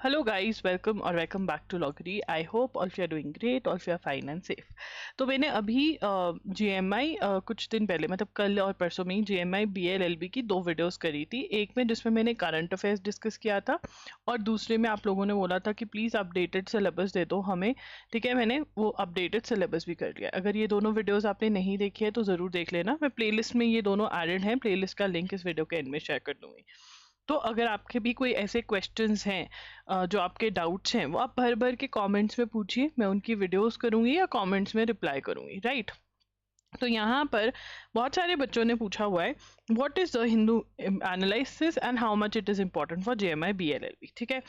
Hello guys, welcome और welcome back to लॉगरी। I hope all you are doing great, all you are fine and safe. तो मैंने अभी GMI कुछ दिन पहले मतलब कल और परसों में ही जीएमआई बीएलएलबी की 2 वीडियोस करी थी। एक में जिसमें मैंने करंट अफेयर्स डिस्कस किया था और दूसरे में आप लोगों ने बोला था कि प्लीज़ अपडेटेड सिलेबस दे दो हमें। ठीक है, मैंने वो अपडेटेड सिलेबस भी कर लिया। अगर ये दोनों वीडियोज़ आपने नहीं देखी है तो ज़रूर देख लेना। मैं प्लेलिस्ट में ये दोनों एडेड हैं, प्लेलिस्ट का लिंक इस वीडियो के एंड में शेयर कर दूँगी। तो अगर आपके भी कोई ऐसे क्वेश्चंस हैं जो आपके डाउट्स हैं वो आप भर भर के कमेंट्स में पूछिए, मैं उनकी वीडियोस करूंगी या कमेंट्स में रिप्लाई करूंगी, राइट। तो यहाँ पर बहुत सारे बच्चों ने पूछा हुआ है what is the Hindu analysis and how much it is important for GMI BLLB. ठीक है,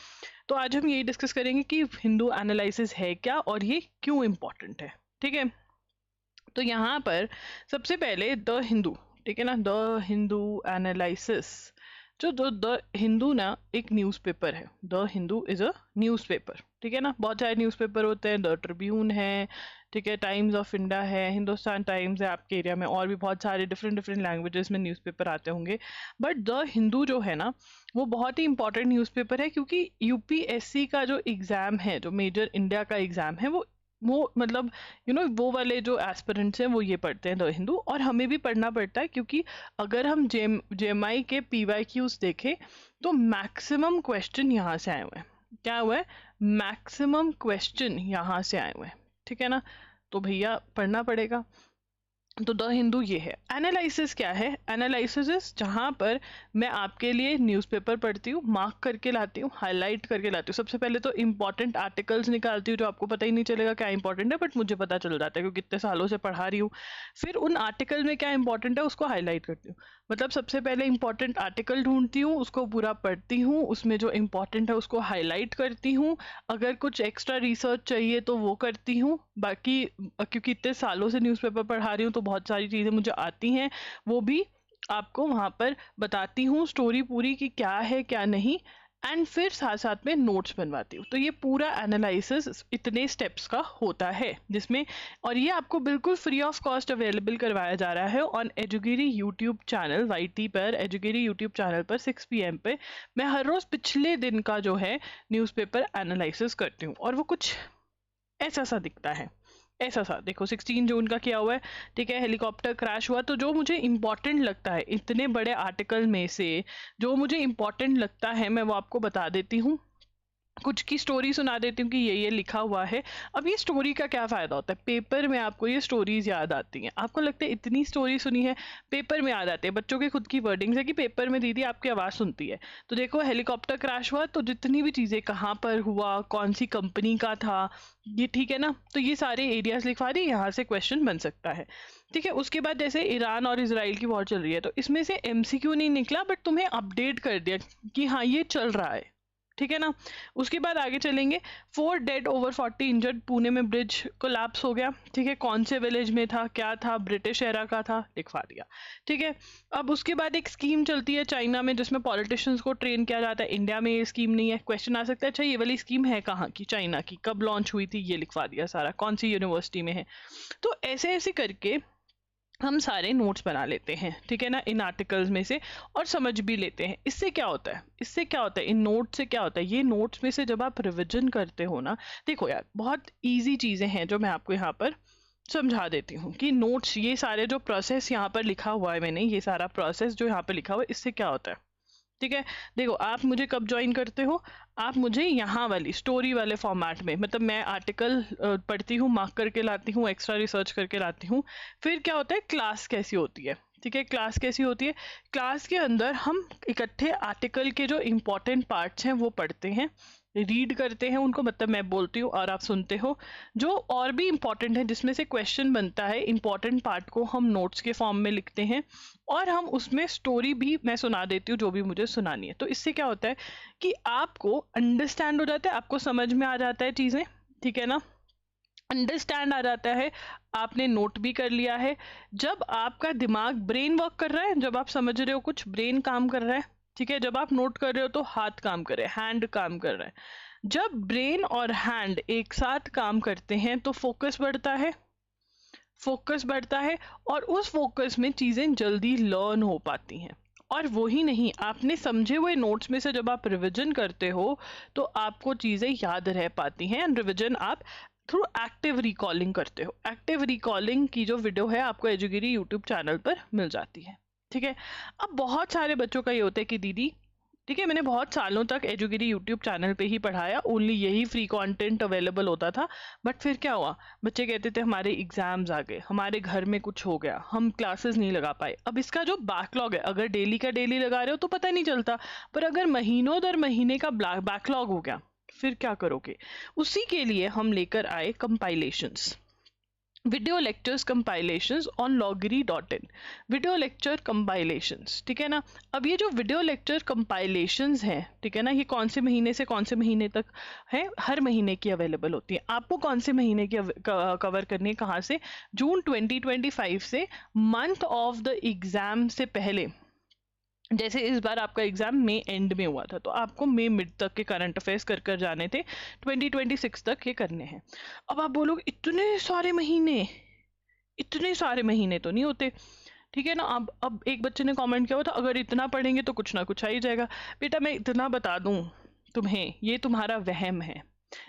तो आज हम यही डिस्कस करेंगे कि हिंदू एनालिसिस है क्या और ये क्यों इम्पोर्टेंट है। ठीक है, तो यहाँ पर सबसे पहले द हिंदू, ठीक है ना, द हिंदू एनालिसिस। जो द हिंदू ना एक न्यूज़पेपर है। The Hindu is a newspaper, ठीक है ना। बहुत सारे न्यूज़पेपर होते हैं, द ट्रिब्यून है, ठीक है, टाइम्स ऑफ इंडिया है, हिंदुस्तान टाइम्स है आपके एरिया में, और भी बहुत सारे डिफरेंट लैंग्वेजेस में न्यूज़पेपर आते होंगे। बट द हिंदू जो है ना वो बहुत ही इंपॉर्टेंट न्यूज़पेपर है, क्योंकि यूपीएससी का जो एग्ज़ाम है, जो मेजर इंडिया का एग्ज़ाम है, वो मतलब वो वाले जो एस्पिरेंट्स हैं वो ये पढ़ते हैं द हिंदू। और हमें भी पढ़ना पड़ता है, क्योंकि अगर हम जेएमआई के पीवाईक्यूज देखें तो मैक्सिमम क्वेश्चन यहाँ से आए हुए हैं। क्या हुआ है? मैक्सिमम क्वेश्चन यहाँ से आए हुए हैं, ठीक है ना। तो भैया पढ़ना पड़ेगा। तो द हिंदू ये है। एनालिसिस क्या है? एनालिसिस जहाँ पर मैं आपके लिए न्यूज़पेपर पढ़ती हूँ, मार्क करके लाती हूँ, हाईलाइट करके लाती हूँ। सबसे पहले तो इंपॉर्टेंट आर्टिकल्स निकालती हूँ जो आपको पता ही नहीं चलेगा क्या इंपॉर्टेंट है, बट मुझे पता चल जाता है क्योंकि इतने सालों से पढ़ा रही हूँ। फिर उन आर्टिकल में क्या इंपॉर्टेंट है उसको हाईलाइट करती हूँ। मतलब सबसे पहले इंपॉर्टेंट आर्टिकल ढूंढती हूँ, उसको पूरा पढ़ती हूँ, उसमें जो इंपॉर्टेंट है उसको हाईलाइट करती हूँ। अगर कुछ एक्स्ट्रा रिसर्च चाहिए तो वो करती हूँ। बाकी क्योंकि इतने सालों से न्यूज़पेपर पढ़ा रही हूँ तो बहुत सारी चीज़ें मुझे आती हैं, वो भी आपको वहाँ पर बताती हूँ, स्टोरी पूरी की क्या है क्या नहीं। एंड फिर साथ साथ में नोट्स बनवाती हूँ। तो ये पूरा एनालिसिस इतने स्टेप्स का होता है जिसमें, और ये आपको बिल्कुल फ्री ऑफ कॉस्ट अवेलेबल करवाया जा रहा है ऑन एजुगिरी यूट्यूब चैनल, वाईटी पर, एजुगिरी यूट्यूब चैनल पर 6 PM पे मैं हर रोज़ पिछले दिन का जो है न्यूज़पेपर एनालिसिस करती हूँ। और वो कुछ ऐसा सा दिखता है, ऐसा सा देखो 16 जून का किया हुआ है, ठीक है, हेलीकॉप्टर क्रैश हुआ। तो जो मुझे इंपॉर्टेंट लगता है इतने बड़े आर्टिकल में से, जो मुझे इंपॉर्टेंट लगता है मैं वो आपको बता देती हूँ। कुछ की स्टोरी सुना देती हूँ कि ये लिखा हुआ है। अब ये स्टोरी का क्या फ़ायदा होता है? पेपर में आपको ये स्टोरीज याद आती हैं। आपको लगता है इतनी स्टोरी सुनी है, पेपर में याद आती है। बच्चों के खुद की वर्डिंग्स है कि पेपर में दीदी आपकी आवाज़ सुनती है। तो देखो हेलीकॉप्टर क्रैश हुआ तो जितनी भी चीज़ें, कहाँ पर हुआ, कौन सी कंपनी का था, ये ठीक है ना। तो ये सारे एरियाज लिखवा दिए, यहाँ से क्वेश्चन बन सकता है, ठीक है। उसके बाद जैसे ईरान और इसराइल की वॉर चल रही है, तो इसमें से एमसीक्यू नहीं निकला बट तुम्हें अपडेट कर दिया कि हाँ ये चल रहा है, ठीक है ना। उसके बाद आगे चलेंगे, 4 डेड ओवर 40 इंजर्ड, पुणे में ब्रिज कोलैप्स हो गया, ठीक है। कौन से विलेज में था, क्या था, ब्रिटिश एरा का था, लिखवा दिया, ठीक है। अब उसके बाद एक स्कीम चलती है चाइना में जिसमें पॉलिटिशियंस को ट्रेन किया जाता है। इंडिया में ये स्कीम नहीं है। क्वेश्चन आ सकता है अच्छा ये वाली स्कीम है कहाँ की, चाइना की, कब लॉन्च हुई थी, ये लिखवा दिया सारा, कौन सी यूनिवर्सिटी में है। तो ऐसे ऐसे करके हम सारे नोट्स बना लेते हैं, ठीक है ना, इन आर्टिकल्स में से, और समझ भी लेते हैं। इससे क्या होता है, इससे क्या होता है, इन नोट्स से क्या होता है, ये नोट्स में से जब आप रिविजन करते हो ना, देखो यार बहुत इजी चीज़ें हैं जो मैं आपको यहाँ पर समझा देती हूँ कि नोट्स, ये सारे जो प्रोसेस यहाँ पर लिखा हुआ है मैंने, ये सारा प्रोसेस जो यहाँ पर लिखा हुआ है, इससे क्या होता है, ठीक है। देखो आप मुझे कब ज्वाइन करते हो, आप मुझे यहाँ वाली स्टोरी वाले फॉर्मेट में, मतलब मैं आर्टिकल पढ़ती हूँ, मार्क करके लाती हूँ, एक्स्ट्रा रिसर्च करके लाती हूँ। फिर क्या होता है, क्लास कैसी होती है, ठीक है। क्लास कैसी होती है, क्लास के अंदर हम इकट्ठे आर्टिकल के जो इम्पोर्टेंट पार्ट्स हैं वो पढ़ते हैं, रीड करते हैं उनको, मतलब मैं बोलती हूँ और आप सुनते हो। जो और भी इम्पॉर्टेंट है जिसमें से क्वेश्चन बनता है, इम्पॉर्टेंट पार्ट को हम नोट्स के फॉर्म में लिखते हैं, और हम उसमें स्टोरी भी मैं सुना देती हूँ जो भी मुझे सुनानी है। तो इससे क्या होता है कि आपको अंडरस्टैंड हो जाता है, आपको समझ में आ जाता है चीज़ें, ठीक है ना, अंडरस्टैंड आ जाता है, आपने नोट भी कर लिया है। जब आपका दिमाग, ब्रेन वर्क कर रहा है, जब आप समझ रहे हो कुछ, ब्रेन काम कर रहा है, ठीक है। जब आप नोट कर रहे हो तो हाथ काम कर रहे हैं, हैंड काम कर रहा है। जब ब्रेन और हैंड एक साथ काम करते हैं तो फोकस बढ़ता है, फोकस बढ़ता है, और उस फोकस में चीज़ें जल्दी लर्न हो पाती हैं। और वो ही नहीं, आपने समझे हुए नोट्स में से जब आप रिवीजन करते हो तो आपको चीज़ें याद रह पाती हैं। एंड रिवीजन आप थ्रू एक्टिव रिकॉलिंग करते हो। एक्टिव रिकॉलिंग की जो वीडियो है आपको एजुगिरी यूट्यूब चैनल पर मिल जाती है, ठीक है। अब बहुत सारे बच्चों का ये होता है कि दीदी, ठीक है, मैंने बहुत सालों तक एजुगिरी यूट्यूब चैनल पे ही पढ़ाया, ओनली यही फ्री कंटेंट अवेलेबल होता था, बट फिर क्या हुआ, बच्चे कहते थे हमारे एग्जाम्स आ गए, हमारे घर में कुछ हो गया, हम क्लासेस नहीं लगा पाए। अब इसका जो बैकलॉग है, अगर डेली का डेली लगा रहे हो तो पता नहीं चलता, पर अगर महीनों दर महीने का बैकलॉग हो गया फिर क्या करोगे। उसी के लिए हम लेकर आए compilations, video lectures compilations on loggery.in, video lecture compilations, ठीक है ना। अब ये जो वीडियो लेक्चर कंपाइलेशंस हैं, ठीक है ना, ये कौन से महीने से कौन से महीने तक है, हर महीने की अवेलेबल होती है। आपको कौन से महीने की कवर करनी है, कहाँ से, जून 2025 से मंथ ऑफ द एग्जाम से पहले। जैसे इस बार आपका एग्जाम मई एंड में हुआ था, तो आपको मई मिड तक के करंट अफेयर्स कर जाने थे, 2026 तक ये करने हैं। अब आप बोलोगे इतने सारे महीने, इतने सारे महीने तो नहीं होते, ठीक है ना। अब एक बच्चे ने कमेंट किया हुआ था अगर इतना पढ़ेंगे तो कुछ ना कुछ आ ही जाएगा। बेटा मैं इतना बता दूं तुम्हें, ये तुम्हारा वहम है।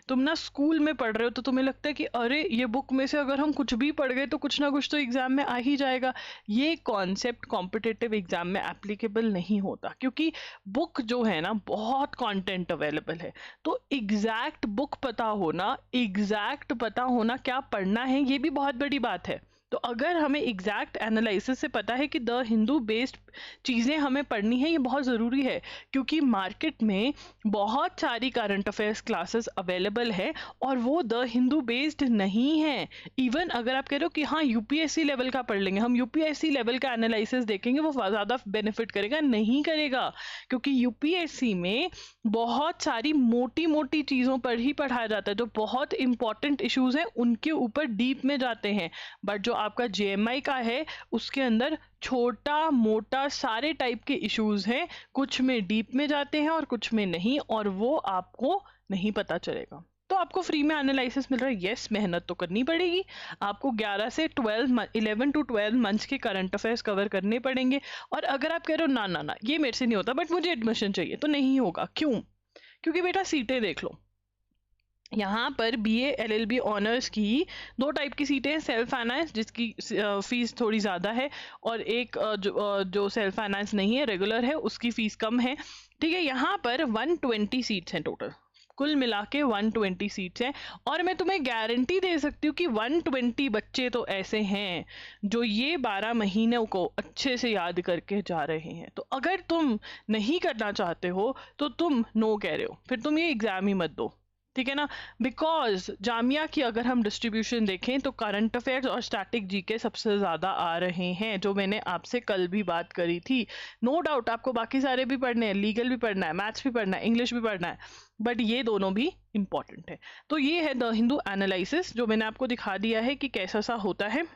तुम ना स्कूल में पढ़ रहे हो तो तुम्हें लगता है कि अरे ये बुक में से अगर हम कुछ भी पढ़ गए तो कुछ ना कुछ तो एग्जाम में आ ही जाएगा। ये कॉन्सेप्ट कॉम्पिटिटिव एग्जाम में एप्लीकेबल नहीं होता, क्योंकि बुक जो है ना बहुत कंटेंट अवेलेबल है। तो एग्जैक्ट बुक पता होना, एग्जैक्ट पता होना क्या पढ़ना है, ये भी बहुत बड़ी बात है। तो अगर हमें एग्जैक्ट एनालिसिस से पता है कि द हिंदू बेस्ड चीज़ें हमें पढ़नी है, ये बहुत ज़रूरी है, क्योंकि मार्केट में बहुत सारी करंट अफेयर्स क्लासेस अवेलेबल है और वो द हिंदू बेस्ड नहीं है। इवन अगर आप कह रहे हो कि हाँ यूपीएससी लेवल का पढ़ लेंगे, हम यूपीएससी लेवल का एनालिसिस देखेंगे, वो ज़्यादा बेनिफिट करेगा, नहीं करेगा, क्योंकि यूपीएससी में बहुत सारी मोटी मोटी चीज़ों पर ही पढ़ाया जाता है। जो बहुत इंपॉर्टेंट इश्यूज हैं उनके ऊपर डीप में जाते हैं, बट जो आपका जेएमआई का है उसके अंदर छोटा मोटा सारे टाइप के इश्यूज हैं, कुछ में डीप में जाते हैं और कुछ में नहीं, और वो आपको नहीं पता चलेगा। तो आपको फ्री में एनालिसिस मिल रहा है, यस मेहनत तो करनी पड़ेगी, आपको 11 से 11 to 12 मंथ्स के करंट अफेयर्स कवर करने पड़ेंगे। और अगर आप कह रहे हो ना ना ना ये मेरे से नहीं होता बट मुझे एडमिशन चाहिए, तो नहीं होगा। क्यों? क्योंकि बेटा सीटें देख लो, यहाँ पर बीए एलएलबी ऑनर्स की दो टाइप की सीटें हैं, सेल्फ फाइनेंस जिसकी फीस थोड़ी ज़्यादा है, और एक जो सेल्फ फाइनेंस नहीं है रेगुलर है उसकी फीस कम है, ठीक है। यहाँ पर 120 सीट्स हैं टोटल, कुल मिला के 120 सीट्स हैं, और मैं तुम्हें गारंटी दे सकती हूँ कि 120 बच्चे तो ऐसे हैं जो ये 12 महीनों को अच्छे से याद करके जा रहे हैं। तो अगर तुम नहीं करना चाहते हो तो तुम नो कह रहे हो, फिर तुम ये एग्जाम ही मत दो, ठीक है ना। बिकॉज जामिया की अगर हम डिस्ट्रीब्यूशन देखें तो करंट अफेयर्स और स्टैटिक जीके सबसे ज़्यादा आ रहे हैं, जो मैंने आपसे कल भी बात करी थी। नो डाउट आपको बाकी सारे भी पढ़ने हैं, लीगल भी पढ़ना है, मैथ्स भी पढ़ना है, इंग्लिश भी पढ़ना है, बट ये दोनों भी इंपॉर्टेंट है। तो ये है द हिंदू एनालिसिस, जो मैंने आपको दिखा दिया है कि कैसा सा होता है,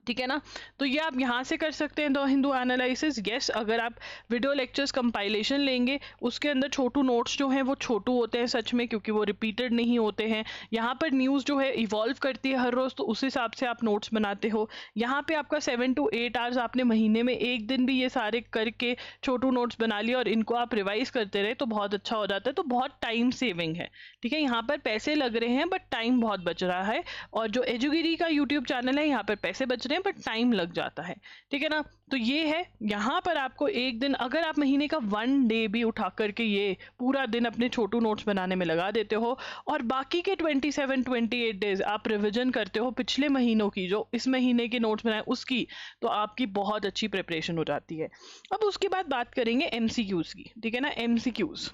ठीक है ना। तो ये आप यहाँ से कर सकते हैं द हिंदू एनालिसिस। यस, अगर आप वीडियो लेक्चर्स कंपाइलेशन लेंगे उसके अंदर छोटू नोट्स जो हैं वो छोटू होते हैं सच में, क्योंकि वो रिपीटेड नहीं होते हैं। यहाँ पर न्यूज़ जो है इवॉल्व करती है हर रोज़, तो उस हिसाब से आप नोट्स बनाते हो। यहाँ पे आपका 7 to 8 आवर्स, आपने महीने में एक दिन भी ये सारे करके छोटू नोट्स बना लिए और इनको आप रिवाइज करते रहे तो बहुत अच्छा हो जाता है। तो बहुत टाइम सेविंग है, ठीक है। यहाँ पर पैसे लग रहे हैं बट टाइम बहुत बच रहा है, और जो एजुगिरी का यूट्यूब चैनल है यहाँ पर पैसे बच रहे हैं बट टाइम लग जाता है, ठीक है ना। तो ये है, यहाँ पर आपको एक दिन, अगर आप महीने का 1 डे भी उठा करके ये पूरा दिन अपने छोटू नोट्स बनाने में लगा देते हो और बाकी के 27-28 डेज आप रिवीजन करते हो पिछले महीनों की, जो इस महीने के नोट्स बनाए उसकी, तो आपकी बहुत अच्छी प्रिपरेशन हो जाती है। अब उसके बाद बात करेंगे एमसीक्यूज की, ठीक है ना। एमसीक्यूज,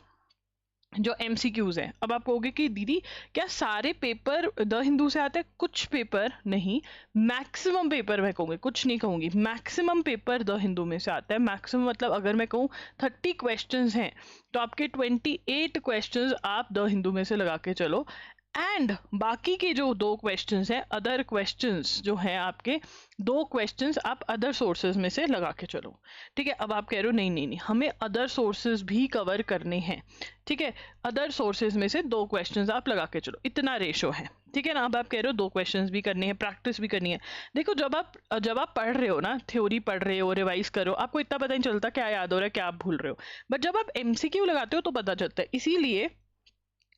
जो एमसीक्यूज हैं, अब आप कहोगे कि दीदी क्या सारे पेपर द हिंदू से आते हैं? कुछ पेपर नहीं, मैक्सिमम पेपर, मैं कहूँगी कुछ नहीं कहूँगी, मैक्सिमम पेपर द हिंदू में से आता है। मैक्सिमम मतलब अगर मैं कहूँ 30 क्वेश्चंस हैं तो आपके 28 क्वेश्चंस आप द हिंदू में से लगा के चलो। एंड बाकी के जो 2 क्वेश्चंस हैं, अदर क्वेश्चंस जो हैं आपके, 2 क्वेश्चंस आप अदर सोर्सेज में से लगा के चलो। ठीक है, अब आप कह रहे हो नहीं नहीं नहीं हमें अदर सोर्सेज भी कवर करने हैं। ठीक है, अदर सोर्सेज में से 2 क्वेश्चंस आप लगा के चलो, इतना रेशो है। ठीक है ना, अब आप कह रहे हो 2 क्वेश्चंस भी करनी है, प्रैक्टिस भी करनी है। देखो जब आप पढ़ रहे हो ना, थ्योरी पढ़ रहे हो, रिवाइज करो, आपको इतना पता नहीं चलता क्या याद हो रहा है क्या आप भूल रहे हो, बट जब आप एमसीक्यू लगाते हो तो पता चलता है। इसीलिए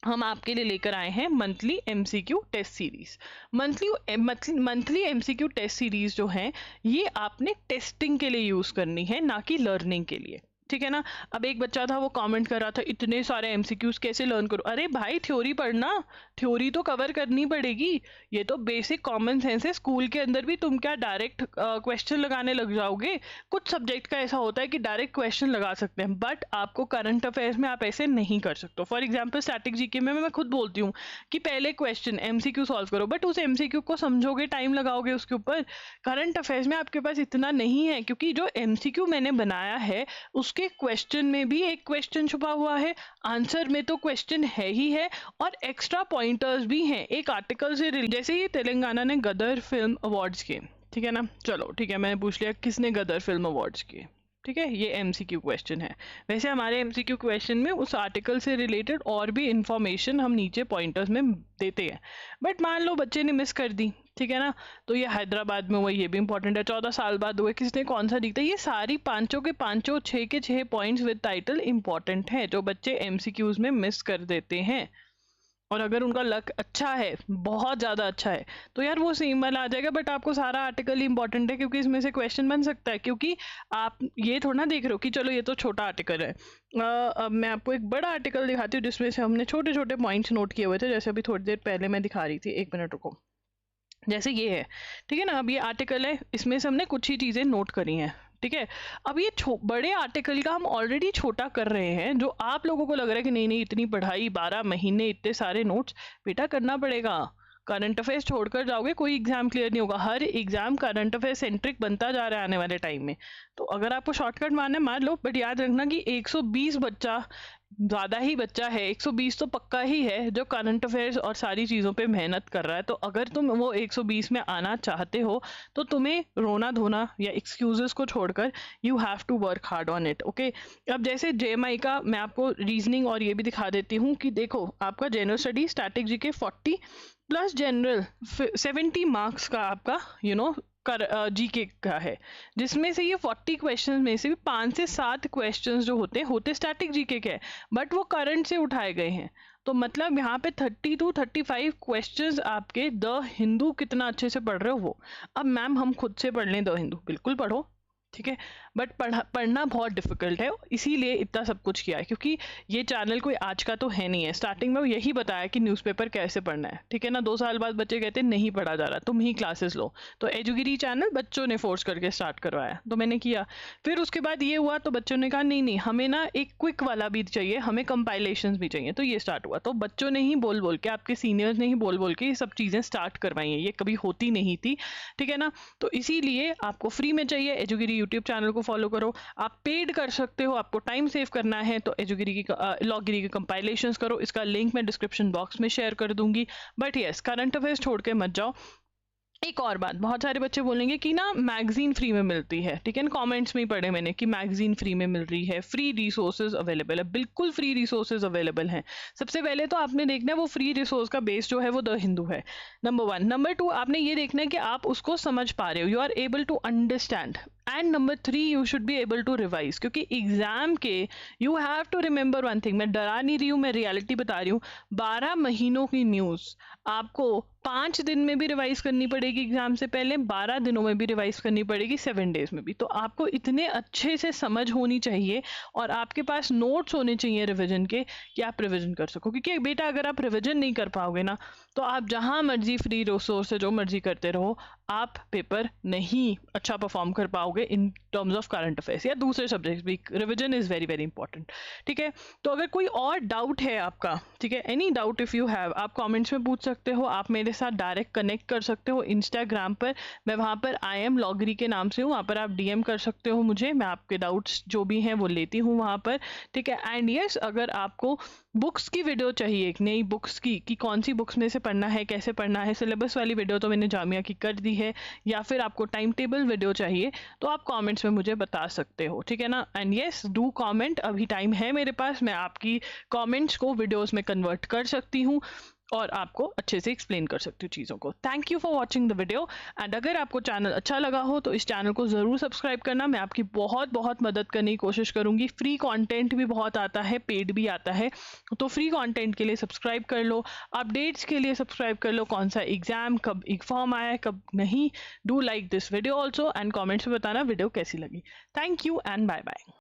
हम आपके लिए लेकर आए हैं monthly MCQ test series. Monthly MCQ test series जो है ये आपने टेस्टिंग के लिए यूज करनी है, ना कि लर्निंग के लिए। ठीक है ना, अब एक बच्चा था वो कमेंट कर रहा था इतने सारे एमसीक्यूज कैसे लर्न करूं। अरे भाई थ्योरी पढ़ना, थ्योरी तो कवर करनी पड़ेगी, ये तो बेसिक कॉमन सेंस है। स्कूल के अंदर भी तुम क्या डायरेक्ट क्वेश्चन लगाने लग जाओगे? कुछ सब्जेक्ट का ऐसा होता है कि डायरेक्ट क्वेश्चन लगा सकते हैं, बट आपको करंट अफेयर्स में आप ऐसे नहीं कर सकते। फॉर एग्जाम्पल स्टैटिक जीके में मैं खुद बोलती हूँ कि पहले क्वेश्चन एमसीक्यू सॉल्व करो, बट उस एमसीक्यू को समझोगे, टाइम लगाओगे उसके ऊपर। करंट अफेयर्स में आपके पास इतना नहीं है, क्योंकि जो एमसीक्यू मैंने बनाया है उसके क्वेश्चन में भी एक क्वेश्चन छुपा हुआ है, आंसर में तो क्वेश्चन है ही है, और एक्स्ट्रा पॉइंटर्स भी हैं एक आर्टिकल से। जैसे ये तेलंगाना ने गदर फिल्म अवार्ड्स किए, ठीक है ना, चलो ठीक है मैंने पूछ लिया किसने गदर फिल्म अवार्ड्स किए। ठीक है, ये एमसीक्यू क्वेश्चन है। वैसे हमारे एमसीक्यू क्वेश्चन में उस आर्टिकल से रिलेटेड और भी इंफॉर्मेशन हम नीचे पॉइंटर्स में देते हैं, बट मान लो बच्चे ने मिस कर दी, ठीक है ना, तो ये हैदराबाद में हुआ, ये भी इंपॉर्टेंट है। 14 साल बाद हुए, किसने कौन सा दिखता है, ये सारी पांचों के पांचों 6 के 6 पॉइंट्स विद टाइटल इंपॉर्टेंट है, जो बच्चे एमसीक्यूज में मिस कर देते हैं। और अगर उनका लक अच्छा है, बहुत ज़्यादा अच्छा है, तो यार वो सेम वाला आ जाएगा, बट आपको सारा आर्टिकल इंपॉर्टेंट है क्योंकि इसमें से क्वेश्चन बन सकता है। क्योंकि आप ये थोड़ा ना देख रहे हो कि चलो ये तो छोटा आर्टिकल है, अब मैं आपको एक बड़ा आर्टिकल दिखाती हूँ जिसमें से हमने छोटे छोटे पॉइंट्स नोट किए हुए थे, जैसे अभी थोड़ी देर पहले मैं दिखा रही थी, 1 मिनट रुको। जैसे ये है, ठीक है ना, अब ये आर्टिकल है, इसमें से हमने कुछ ही चीज़ें नोट करी हैं। ठीक है, अब ये बड़े आर्टिकल का हम ऑलरेडी छोटा कर रहे हैं, जो आप लोगों को लग रहा है कि नहीं नहीं इतनी पढ़ाई, 12 महीने, इतने सारे नोट्स, बेटा करना पड़ेगा। करंट अफेयर्स छोड़कर जाओगे कोई एग्जाम क्लियर नहीं होगा। हर एग्जाम करंट अफेयर सेंट्रिक बनता जा रहा है आने वाले टाइम में। तो अगर आपको शॉर्टकट मारना है मार लो, बट याद रखना कि 120 बच्चा ज़्यादा ही बच्चा है, 120 तो पक्का ही है जो करंट अफेयर्स और सारी चीज़ों पे मेहनत कर रहा है। तो अगर तुम वो 120 में आना चाहते हो तो तुम्हें रोना धोना या एक्सक्यूजेस को छोड़कर you have to work hard on it. Okay, अब जैसे जेएमआई का मैं आपको रीजनिंग और ये भी दिखा देती हूँ कि देखो आपका general study static GK 40 plus general 70 marks का आपका जीके का है, जिसमें से ये 40 क्वेश्चंस में से भी 5 से 7 क्वेश्चंस जो होते स्टैटिक जीके के हैं, बट वो करंट से उठाए गए हैं। तो मतलब यहाँ पे 30 to 35 क्वेश्चंस आपके द हिंदू कितना अच्छे से पढ़ रहे हो वो। अब मैम हम खुद से पढ़ लें द हिंदू, बिल्कुल पढ़ो, ठीक है, बट पढ़ना बहुत डिफिकल्ट है, इसीलिए इतना सब कुछ किया है। क्योंकि ये चैनल कोई आज का तो है नहीं है, स्टार्टिंग में यही बताया कि न्यूज़पेपर कैसे पढ़ना है, ठीक है ना। 2 साल बाद बच्चे कहते हैं नहीं पढ़ा जा रहा, तुम ही क्लासेस लो, तो एजुगिरी चैनल बच्चों ने फोर्स करके स्टार्ट करवाया, तो मैंने किया। फिर उसके बाद ये हुआ तो बच्चों ने कहा नहीं नहीं हमें ना एक क्विक वाला भी चाहिए, हमें कंपाइलेशंस भी चाहिए, तो ये स्टार्ट हुआ। तो बच्चों ने ही बोल बोल के, आपके सीनियर्स ने ही बोल बोल के ये सब चीज़ें स्टार्ट करवाई हैं, ये कभी होती नहीं थी, ठीक है ना। तो इसीलिए आपको फ्री में चाहिए, एजुगिरी यूट्यूब चैनल को फॉलो करो। आप पेड कर सकते हो, आपको टाइम सेव करना है तो एजुगिरी की लॉगिरी की कंपाइलेशंस करो, इसका लिंक मैं डिस्क्रिप्शन बॉक्स में शेयर कर दूंगी। बट यस, करंट अफेयर्स छोड़ के मत जाओ। एक और बात, बहुत सारे बच्चे बोलेंगे कि ना मैगजीन फ्री में मिलती है, ठीक है ना, कमेंट्स में ही पढ़े मैंने कि मैगजीन फ्री में मिल रही है, फ्री रिसोर्सेज अवेलेबल है। बिल्कुल फ्री रिसोर्सेज अवेलेबल हैं। सबसे पहले तो आपने देखना है वो फ्री रिसोर्स का बेस जो है वो द हिंदू है, नंबर 1। नंबर 2, आपने ये देखना है कि आप उसको समझ पा रहे हो, you are able to understand. And number 3, you should be able to revise, क्योंकि एग्जाम के you have to remember one thing. मैं डरा नहीं रही हूँ, मैं रियलिटी बता रही हूँ। 12 महीनों की न्यूज़ आपको 5 दिन में भी रिवाइज करनी पड़ेगी एग्जाम से पहले, 12 दिनों में भी रिवाइज करनी पड़ेगी, 7 डेज में भी। तो आपको इतने अच्छे से समझ होनी चाहिए और आपके पास नोट्स होने चाहिए रिवीजन के कि आप रिवीजन कर सको। क्योंकि बेटा अगर आप रिवीजन नहीं कर पाओगे ना तो आप जहाँ मर्जी फ्री रिसोर्स से जो मर्जी करते रहो, आप पेपर नहीं अच्छा परफॉर्म कर पाओगे in terms of current affairs या दूसरे सब्जेक्ट्स भी। Revision is very very important, ठीक है। तो अगर कोई और डाउट है आपका ठीक है। Any doubt if you have, आप कमेंट्स में पूछ सकते हो, आप मेरे साथ डायरेक्ट कनेक्ट कर सकते हो इंस्टाग्राम पर, मैं वहाँ पर आई एम लॉगरी के नाम से हूँ, वहाँ पर आप डीएम कर सकते हो मुझे, मैं आपके डाउट्स जो भी हैं वो लेती हूँ वहाँ पर, ठीक है। एंड यस, अगर आपको बुक्स की वीडियो चाहिए, एक नई बुक्स की, कि कौन सी बुक्स में से पढ़ना है, कैसे पढ़ना है, सिलेबस वाली वीडियो तो मैंने जामिया की कर दी है, या फिर आपको टाइम टेबल वीडियो चाहिए, तो आप कमेंट्स में मुझे बता सकते हो, ठीक है ना। एंड यस, डू कमेंट, अभी टाइम है मेरे पास, मैं आपकी कमेंट्स को वीडियोस में कन्वर्ट कर सकती हूँ और आपको अच्छे से एक्सप्लेन कर सकती हूँ चीज़ों को। Thank you for watching the video. And अगर आपको चैनल अच्छा लगा हो तो इस चैनल को ज़रूर सब्सक्राइब करना, मैं आपकी बहुत बहुत मदद करने की कोशिश करूँगी। फ्री कंटेंट भी बहुत आता है, पेड भी आता है, तो फ्री कंटेंट के लिए सब्सक्राइब कर लो, अपडेट्स के लिए सब्सक्राइब कर लो, कौन सा एग्जाम कब फॉर्म आया है कब नहीं। Do like this video also and comments में बताना वीडियो कैसी लगी। Thank you and bye bye.